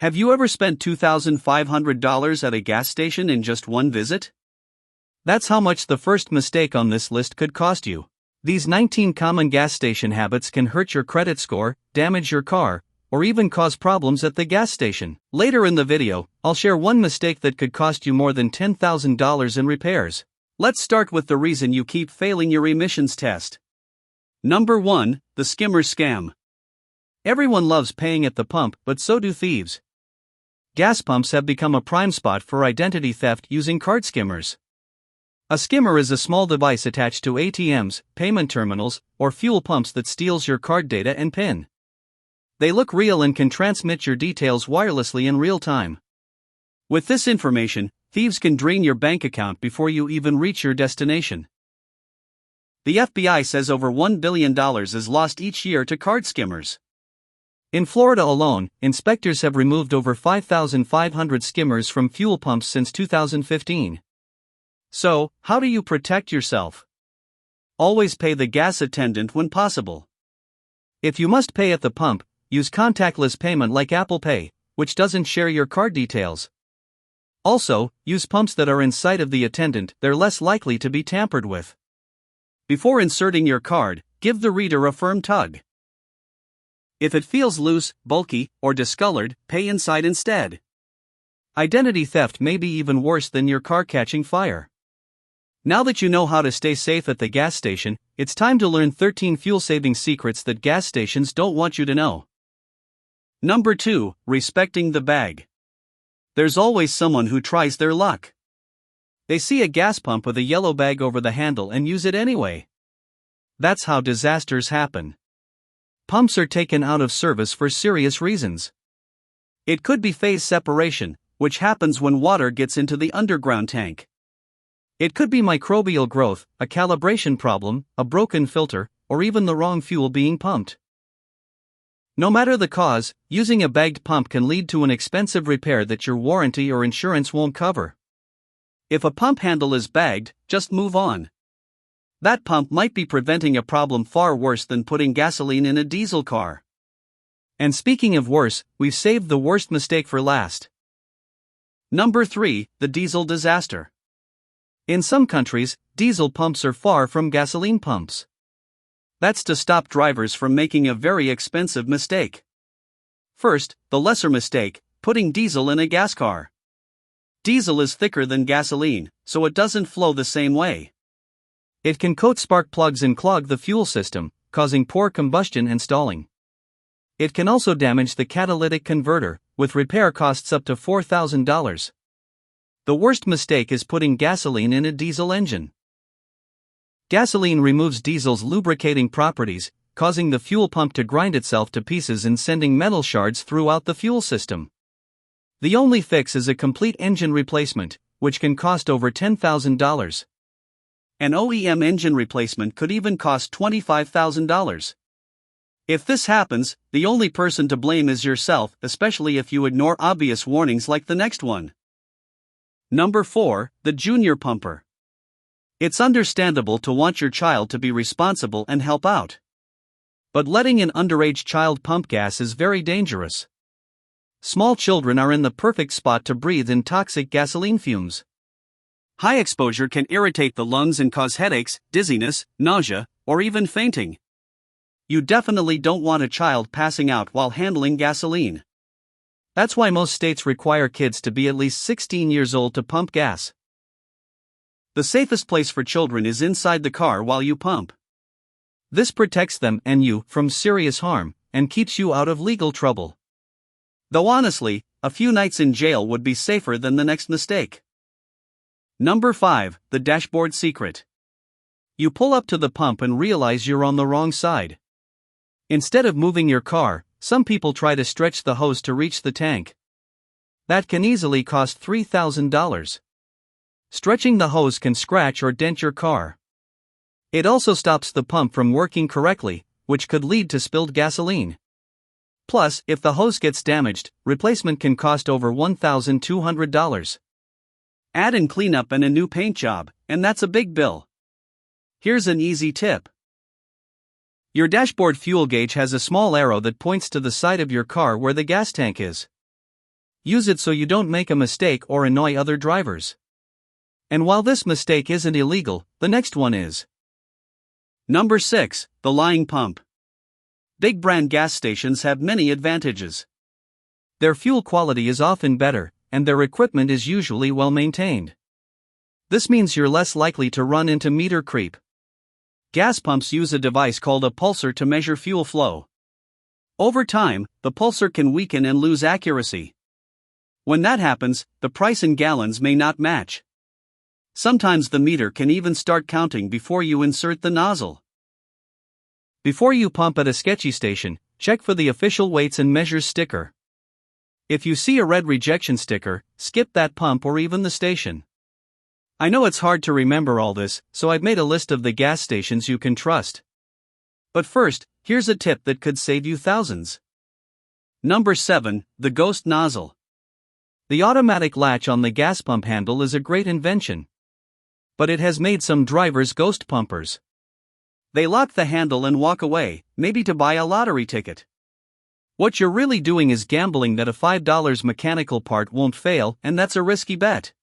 Have you ever spent $2,500 at a gas station in just one visit? That's how much the first mistake on this list could cost you. These 19 common gas station habits can hurt your credit score, damage your car, or even cause problems at the gas station. Later in the video, I'll share one mistake that could cost you more than $10,000 in repairs. Let's start with the reason you keep failing your emissions test. Number 1, the skimmer scam. Everyone loves paying at the pump, but so do thieves. Gas pumps have become a prime spot for identity theft using card skimmers. A skimmer is a small device attached to ATMs, payment terminals, or fuel pumps that steals your card data and PIN. They look real and can transmit your details wirelessly in real time. With this information, thieves can drain your bank account before you even reach your destination. The FBI says over $1 billion is lost each year to card skimmers. In Florida alone, inspectors have removed over 5,500 skimmers from fuel pumps since 2015. So, how do you protect yourself? Always pay the gas attendant when possible. If you must pay at the pump, use contactless payment like Apple Pay, which doesn't share your card details. Also, use pumps that are in sight of the attendant, they're less likely to be tampered with. Before inserting your card, give the reader a firm tug. If it feels loose, bulky, or discolored, pay inside instead. Identity theft may be even worse than your car catching fire. Now that you know how to stay safe at the gas station, it's time to learn 13 fuel-saving secrets that gas stations don't want you to know. Number 2, respecting the bag. There's always someone who tries their luck. They see a gas pump with a yellow bag over the handle and use it anyway. That's how disasters happen. Pumps are taken out of service for serious reasons. It could be phase separation, which happens when water gets into the underground tank. It could be microbial growth, a calibration problem, a broken filter, or even the wrong fuel being pumped. No matter the cause, using a bagged pump can lead to an expensive repair that your warranty or insurance won't cover. If a pump handle is bagged, just move on. That pump might be preventing a problem far worse than putting gasoline in a diesel car. And speaking of worse, we've saved the worst mistake for last. Number 3, the diesel disaster. In some countries, diesel pumps are far from gasoline pumps. That's to stop drivers from making a very expensive mistake. First, the lesser mistake, putting diesel in a gas car. Diesel is thicker than gasoline, so it doesn't flow the same way. It can coat spark plugs and clog the fuel system, causing poor combustion and stalling. It can also damage the catalytic converter, with repair costs up to $4,000. The worst mistake is putting gasoline in a diesel engine. Gasoline removes diesel's lubricating properties, causing the fuel pump to grind itself to pieces and sending metal shards throughout the fuel system. The only fix is a complete engine replacement, which can cost over $10,000. An OEM engine replacement could even cost $25,000. If this happens, the only person to blame is yourself, especially if you ignore obvious warnings like the next one. Number 4, the junior pumper. It's understandable to want your child to be responsible and help out. But letting an underage child pump gas is very dangerous. Small children are in the perfect spot to breathe in toxic gasoline fumes. High exposure can irritate the lungs and cause headaches, dizziness, nausea, or even fainting. You definitely don't want a child passing out while handling gasoline. That's why most states require kids to be at least 16 years old to pump gas. The safest place for children is inside the car while you pump. This protects them and you from serious harm, and keeps you out of legal trouble. Though honestly, a few nights in jail would be safer than the next mistake. Number 5, the dashboard secret. You pull up to the pump and realize you're on the wrong side. Instead of moving your car, some people try to stretch the hose to reach the tank. That can easily cost $3,000. Stretching the hose can scratch or dent your car. It also stops the pump from working correctly, which could lead to spilled gasoline. Plus, if the hose gets damaged, replacement can cost over $1,200. Add in cleanup and a new paint job, and that's a big bill. Here's an easy tip. Your dashboard fuel gauge has a small arrow that points to the side of your car where the gas tank is. use it so you don't make a mistake or annoy other drivers. And while this mistake isn't illegal, the next one is. Number 6. The lying pump. Big brand gas stations have many advantages. Their fuel quality is often better, and their equipment is usually well maintained. This means you're less likely to run into meter creep. Gas pumps use a device called a pulsar to measure fuel flow. Over time, the pulsar can weaken and lose accuracy. When that happens, the price in gallons may not match. Sometimes the meter can even start counting before you insert the nozzle. Before you pump at a sketchy station, check for the official weights and measures sticker. If you see a red rejection sticker, skip that pump or even the station. I know it's hard to remember all this, so I've made a list of the gas stations you can trust. But first, here's a tip that could save you thousands. Number 7. The ghost nozzle. The automatic latch on the gas pump handle is a great invention. But it has made some drivers ghost pumpers. They lock the handle and walk away, maybe to buy a lottery ticket. What you're really doing is gambling that a $5 mechanical part won't fail, and that's a risky bet.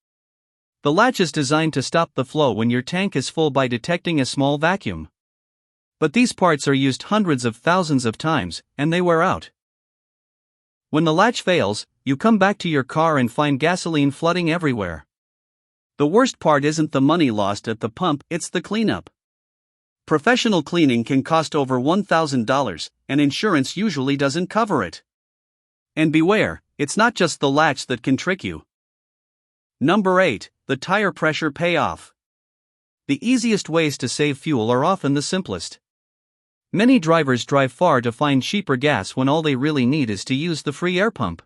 The latch is designed to stop the flow when your tank is full by detecting a small vacuum. But these parts are used hundreds of thousands of times, and they wear out. When the latch fails, you come back to your car and find gasoline flooding everywhere. The worst part isn't the money lost at the pump, it's the cleanup. Professional cleaning can cost over $1,000, and insurance usually doesn't cover it. And beware, it's not just the latch that can trick you. Number 8. The tire pressure payoff. The easiest ways to save fuel are often the simplest. Many drivers drive far to find cheaper gas when all they really need is to use the free air pump.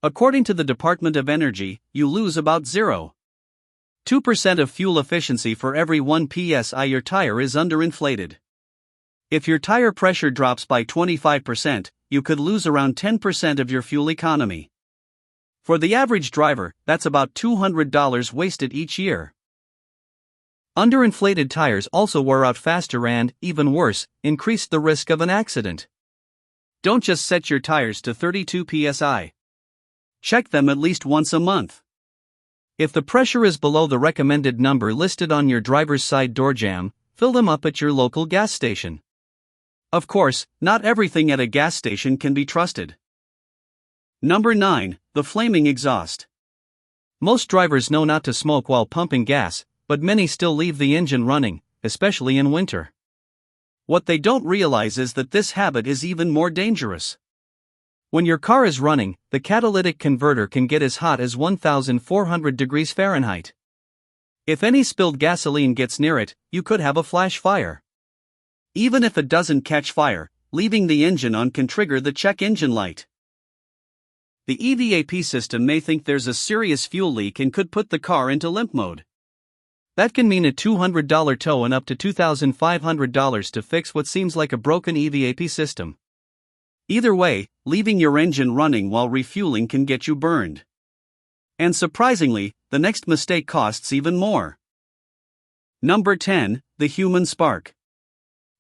According to the Department of Energy, you lose about 0.2% of fuel efficiency for every 1 psi your tire is underinflated. If your tire pressure drops by 25%, you could lose around 10% of your fuel economy. For the average driver, that's about $200 wasted each year. Underinflated tires also wear out faster and, even worse, increase the risk of an accident. Don't just set your tires to 32 psi. Check them at least once a month. If the pressure is below the recommended number listed on your driver's side door jamb, fill them up at your local gas station. Of course, not everything at a gas station can be trusted. Number 9. The flaming exhaust. Most drivers know not to smoke while pumping gas, but many still leave the engine running, especially in winter. What they don't realize is that this habit is even more dangerous. When your car is running, the catalytic converter can get as hot as 1,400 degrees Fahrenheit. If any spilled gasoline gets near it, you could have a flash fire. Even if it doesn't catch fire, leaving the engine on can trigger the check engine light. The EVAP system may think there's a serious fuel leak and could put the car into limp mode. That can mean a $200 tow and up to $2,500 to fix what seems like a broken EVAP system. Either way, leaving your engine running while refueling can get you burned. And surprisingly, the next mistake costs even more. Number 10. The human spark.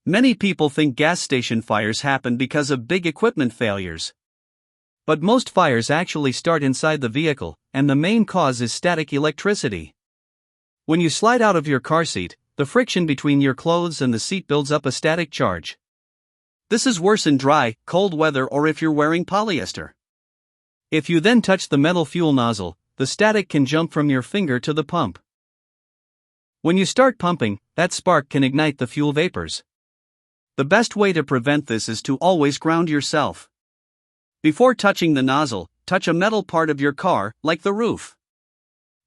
Many people think gas station fires happen because of big equipment failures. But most fires actually start inside the vehicle, and the main cause is static electricity. When you slide out of your car seat, the friction between your clothes and the seat builds up a static charge. This is worse in dry, cold weather or if you're wearing polyester. If you then touch the metal fuel nozzle, the static can jump from your finger to the pump. When you start pumping, that spark can ignite the fuel vapors. The best way to prevent this is to always ground yourself. Before touching the nozzle, touch a metal part of your car, like the roof.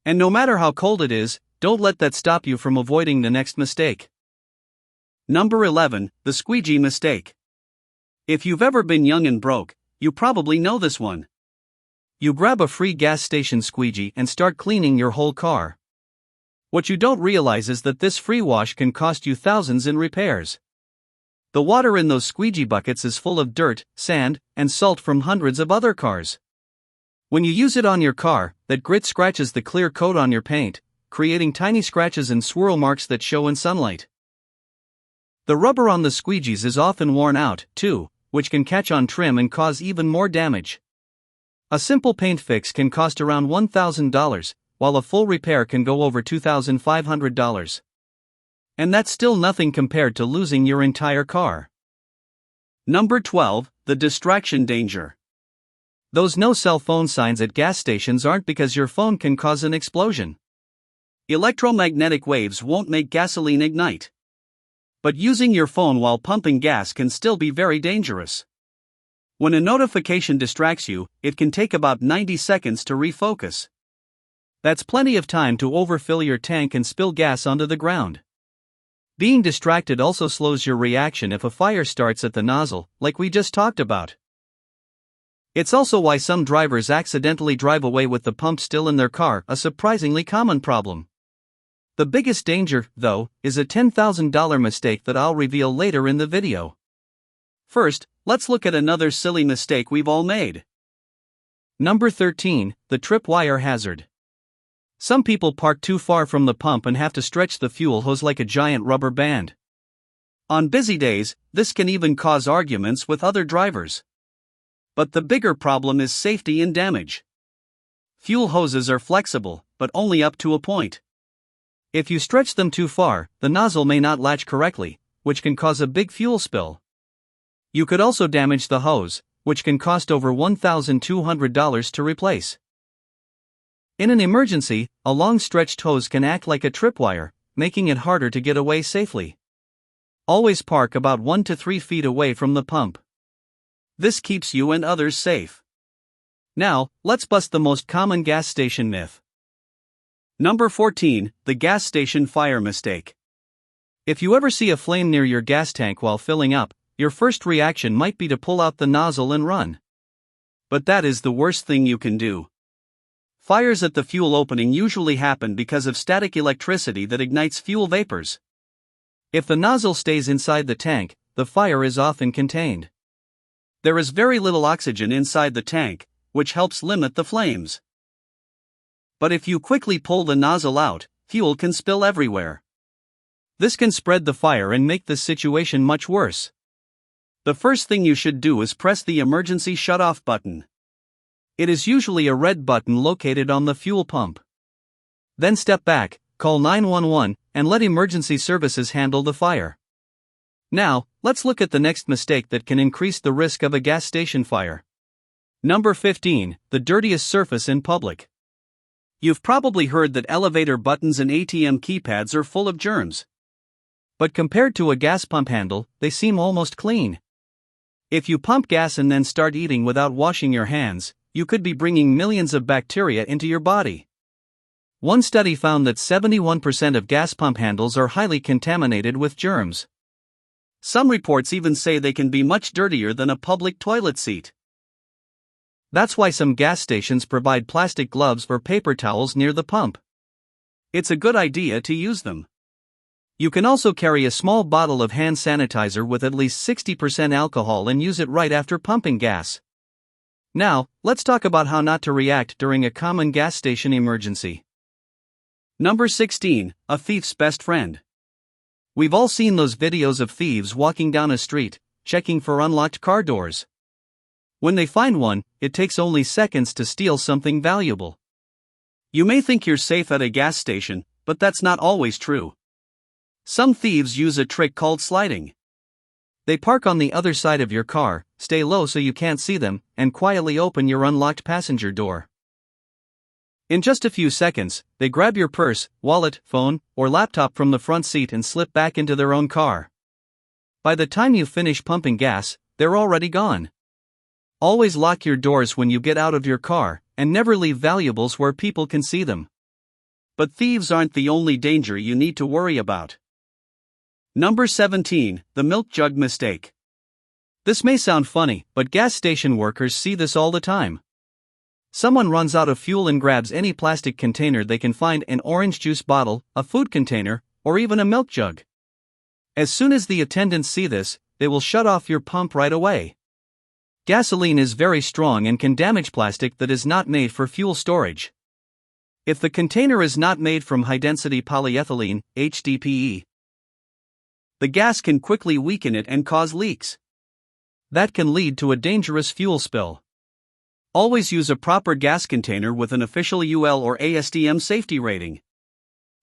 And no matter how cold it is, don't let that stop you from avoiding the next mistake. Number 11. The squeegee mistake. If you've ever been young and broke, you probably know this one. You grab a free gas station squeegee and start cleaning your whole car. What you don't realize is that this free wash can cost you thousands in repairs. The water in those squeegee buckets is full of dirt, sand, and salt from hundreds of other cars. When you use it on your car, that grit scratches the clear coat on your paint, creating tiny scratches and swirl marks that show in sunlight. The rubber on the squeegees is often worn out, too, which can catch on trim and cause even more damage. A simple paint fix can cost around $1,000, while a full repair can go over $2,500. And that's still nothing compared to losing your entire car. Number 12, the distraction danger. Those no cell phone signs at gas stations aren't because your phone can cause an explosion. Electromagnetic waves won't make gasoline ignite. But using your phone while pumping gas can still be very dangerous. When a notification distracts you, it can take about 90 seconds to refocus. That's plenty of time to overfill your tank and spill gas onto the ground. Being distracted also slows your reaction if a fire starts at the nozzle, like we just talked about. It's also why some drivers accidentally drive away with the pump still in their car, a surprisingly common problem. The biggest danger, though, is a $10,000 mistake that I'll reveal later in the video. First, let's look at another silly mistake we've all made. Number 13, the tripwire hazard. Some people park too far from the pump and have to stretch the fuel hose like a giant rubber band. On busy days, this can even cause arguments with other drivers. But the bigger problem is safety and damage. Fuel hoses are flexible, but only up to a point. If you stretch them too far, the nozzle may not latch correctly, which can cause a big fuel spill. You could also damage the hose, which can cost over $1,200 to replace. In an emergency, a long stretched hose can act like a tripwire, making it harder to get away safely. Always park about 1 to 3 feet away from the pump. This keeps you and others safe. Now, let's bust the most common gas station myth. Number 14, the gas station fire mistake. If you ever see a flame near your gas tank while filling up, your first reaction might be to pull out the nozzle and run. But that is the worst thing you can do. Fires at the fuel opening usually happen because of static electricity that ignites fuel vapors. If the nozzle stays inside the tank, the fire is often contained. There is very little oxygen inside the tank, which helps limit the flames. But if you quickly pull the nozzle out, fuel can spill everywhere. This can spread the fire and make the situation much worse. The first thing you should do is press the emergency shut-off button. It is usually a red button located on the fuel pump. Then step back, call 911, and let emergency services handle the fire. Now, let's look at the next mistake that can increase the risk of a gas station fire. Number 15, the dirtiest surface in public. You've probably heard that elevator buttons and ATM keypads are full of germs. But compared to a gas pump handle, they seem almost clean. If you pump gas and then start eating without washing your hands, you could be bringing millions of bacteria into your body. One study found that 71% of gas pump handles are highly contaminated with germs. Some reports even say they can be much dirtier than a public toilet seat. That's why some gas stations provide plastic gloves or paper towels near the pump. It's a good idea to use them. You can also carry a small bottle of hand sanitizer with at least 60% alcohol and use it right after pumping gas. Now, let's talk about how not to react during a common gas station emergency. Number 16, a thief's best friend. We've all seen those videos of thieves walking down a street, checking for unlocked car doors. When they find one, it takes only seconds to steal something valuable. You may think you're safe at a gas station, but that's not always true. Some thieves use a trick called sliding. They park on the other side of your car, stay low so you can't see them, and quietly open your unlocked passenger door. In just a few seconds, they grab your purse, wallet, phone, or laptop from the front seat and slip back into their own car. By the time you finish pumping gas, they're already gone. Always lock your doors when you get out of your car, and never leave valuables where people can see them. But thieves aren't the only danger you need to worry about. Number 17, the milk jug mistake. This may sound funny, but gas station workers see this all the time. Someone runs out of fuel and grabs any plastic container they can find: an orange juice bottle, a food container, or even a milk jug. As soon as the attendants see this, they will shut off your pump right away. Gasoline is very strong and can damage plastic that is not made for fuel storage. If the container is not made from high-density polyethylene, HDPE, the gas can quickly weaken it and cause leaks. That can lead to a dangerous fuel spill. Always use a proper gas container with an official UL or ASTM safety rating.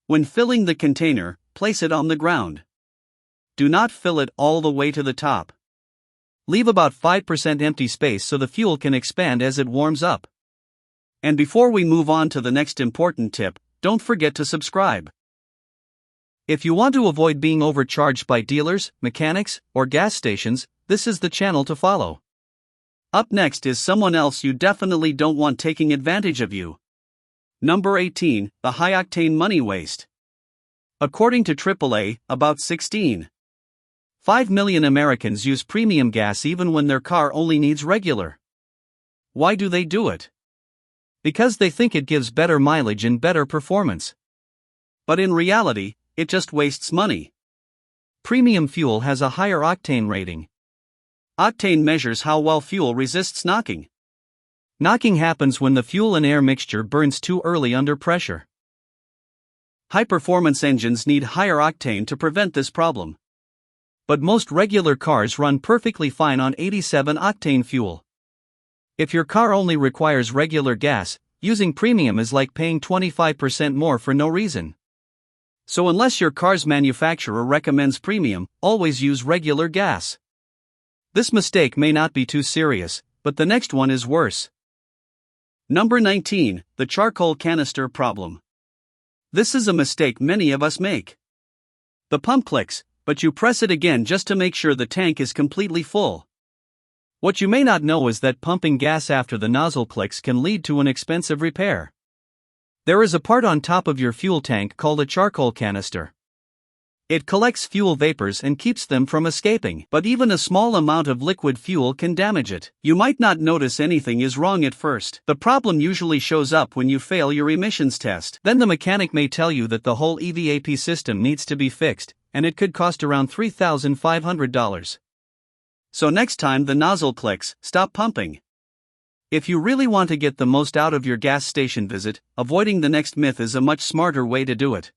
When filling the container, place it on the ground. Do not fill it all the way to the top. Leave about 5% empty space so the fuel can expand as it warms up. And before we move on to the next important tip, don't forget to subscribe. If you want to avoid being overcharged by dealers, mechanics, or gas stations, this is the channel to follow. Up next is someone else you definitely don't want taking advantage of you. Number 18, the high-octane money waste. According to AAA, about 16.5 million Americans use premium gas even when their car only needs regular. Why do they do it? Because they think it gives better mileage and better performance. But in reality, it just wastes money. Premium fuel has a higher octane rating. Octane measures how well fuel resists knocking. Knocking happens when the fuel and air mixture burns too early under pressure. High-performance engines need higher octane to prevent this problem. But most regular cars run perfectly fine on 87 octane fuel. If your car only requires regular gas, using premium is like paying 25% more for no reason. So unless your car's manufacturer recommends premium, always use regular gas. This mistake may not be too serious, but the next one is worse. Number 19, the charcoal canister problem. This is a mistake many of us make. The pump clicks, but you press it again just to make sure the tank is completely full. What you may not know is that pumping gas after the nozzle clicks can lead to an expensive repair. There is a part on top of your fuel tank called a charcoal canister. It collects fuel vapors and keeps them from escaping, but even a small amount of liquid fuel can damage it. You might not notice anything is wrong at first. The problem usually shows up when you fail your emissions test. Then the mechanic may tell you that the whole EVAP system needs to be fixed, and it could cost around $3,500. So next time the nozzle clicks, stop pumping. If you really want to get the most out of your gas station visit, avoiding the next myth is a much smarter way to do it.